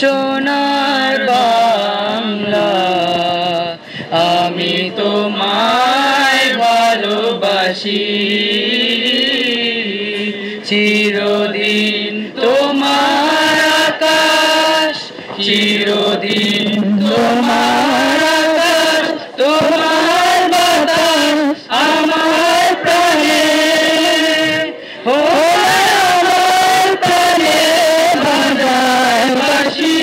সোনার বাংলা, আমি তোমায় ভালোবাসি, চিরদিন তোমার আকাশ, চিরদিন তোমার আকাশ, তোমার বাতাস আমার প্রাণে, ও আমার প্রাণে বাজায় বাঁশি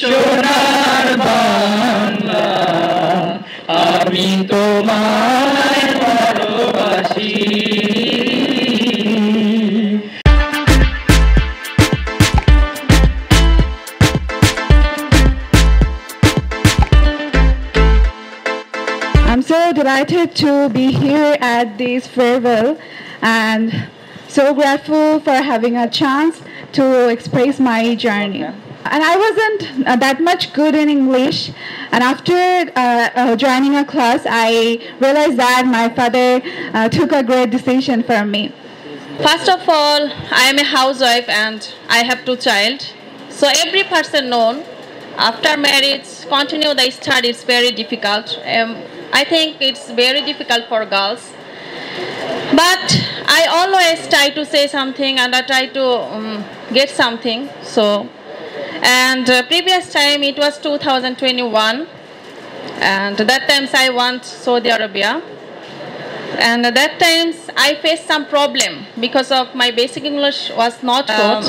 সোনার বাংলা, আমি তোমায় ভালোবাসি। I'm so delighted to be here at this farewell and so grateful for having a chance to express my journey. And I wasn't that much good in English, and after joining a class, I realized that my father took a great decision for me. First of all, I am a housewife and I have 2 children. So every person known after marriage continue the study is very difficult. I think it's very difficult for girls. But I always try to say something and I try to get something. So, and previous time it was 2021, and that times I went Saudi Arabia. And at that times I faced some problem because of my basic English was not good.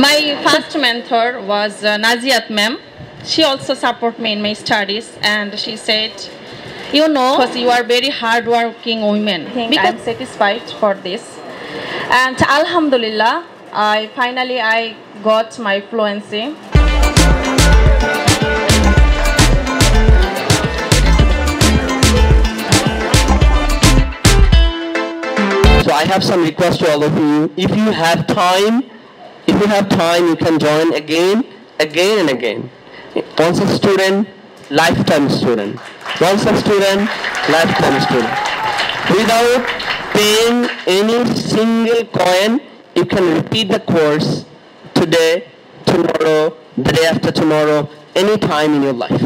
My first mentor was Naziat ma'am. She also support me in my studies, and she said, you know, because you are very hard-working women. I think I'm satisfied for this. And Alhamdulillah, I finally got my fluency. So I have some request to all of you. If you have time, you can join again and again. Once a student, lifetime student. Once a student, lifetime student. Without paying any single coin, you can repeat the course today, tomorrow, the day after tomorrow, any time in your life.